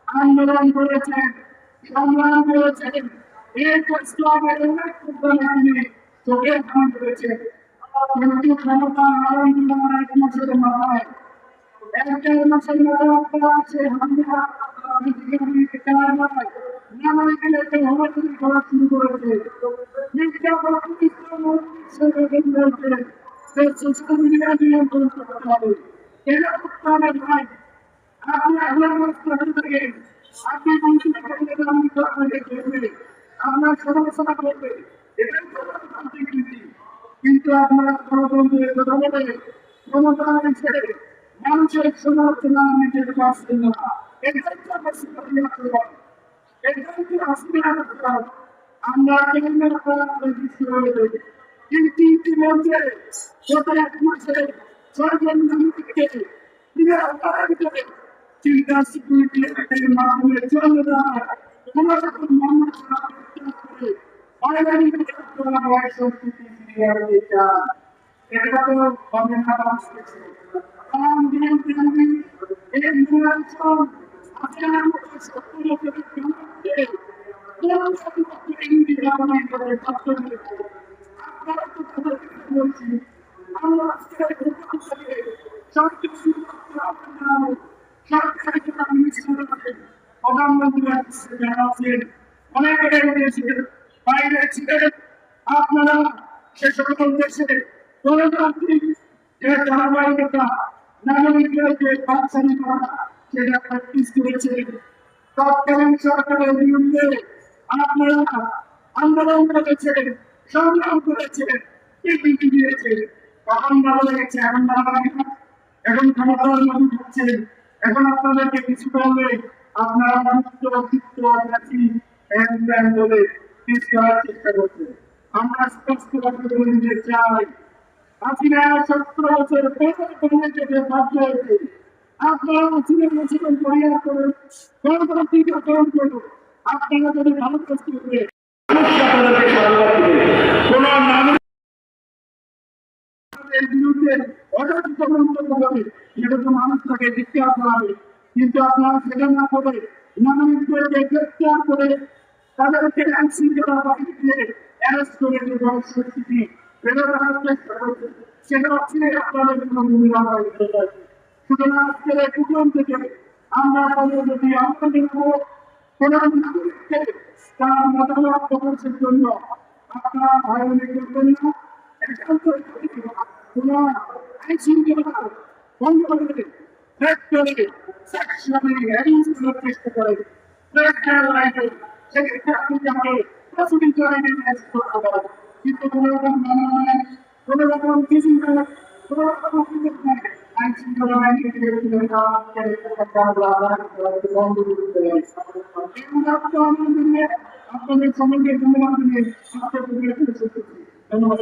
আন্দোলন করেছেন, সংগ্রাম করেছেন, এই ইসলামের অনেক তিনি চোখের ধান করেছেন। কিন্তু ক্ষমতা আলহামদুলিল্লাহ এক মাসের মাথায় একটা মাসের মাথায় আছে হামলা শুরু করেছে। সোশ্যাল মিডিয়া নিয়ন্ত্রণ করতে হবে। এটা করতে হবে ভাই। আপনি আপনার থেকে আপনি আপনার সমালোচনা করবে, এটাই তো রাজনীতি। কিন্তু আপনারা গণতন্ত্রের কথা বলে ক্ষমতা ছেড়ে মানুষের সমালোচনা নিজের কাজ না এটাই তো আমরা কিন্তু ইতিমধ্যে গত এক মাসে ছয়জন নাগরিককে চিন্তা সিকিউরিটি মাধ্যমে চলে যাওয়া কোন রকম মামলা করে অনলাইন করা হয় সংস্কৃতি এটা তো হবে না আপনারা সে সকল দেশে গণতান্ত্রিক যে ধারাবাহিকতা নাগরিকদেরকে বাচ্চানি করা সেটা প্র্যাকটিস করেছে তৎকালীন সরকারের বিরুদ্ধে আপনারা আন্দোলন করেছে সংগ্রাম করেছে স্বীকৃতি দিয়েছে তখন ভালো লেগেছে এখন ভালো লাগে না এখন ক্ষমতার মধ্যে হচ্ছে এখন আপনাদেরকে কিছু করলে আপনারা মুক্ত অতিরিক্ত বলে পিস করার চেষ্টা করছেন আমরা স্পষ্ট করতে বলতে চাই হাসিনা 17 বছর থেকে বাধ্য হয়েছে আপনারা হাসিনার বছর পরিহার করুন গণতান্ত্রিক আচরণ করুন আপনারা যদি ভালো কাজ করবে কোন বিরুদ্ধে অযথিত মন্তব্য করে সেটা তো মানুষ তাকে দেখতে হবে কিন্তু আপনারা সেটা না করে নাগরিকদেরকে গ্রেফতার করে তাদেরকে আইন শৃঙ্খলা বাহিনীতে অ্যারেস্ট করে যে সংস্কৃতি সেটা হচ্ছে আপনাদের জন্য ভূমিকা সুতরাং আজকের এই প্রোগ্রাম থেকে আমরা যদি আমাদের কোন নাগরিককে তার মতামত প্রকাশের জন্য আপনারা ভয় মনে করবেন না একান্ত কোন আইন শৃঙ্খলা বন্ধ করে চেষ্টা করে সেক্ষেত্রে আপনি তাকে প্রচলিত আইনের করতে পারেন কিন্তু কোন রকম কোন রকম কিছু কোন রকম আইন শৃঙ্খলা আপনাদের সম্বন্ধে ধন্যবাদ ধন্যবাদ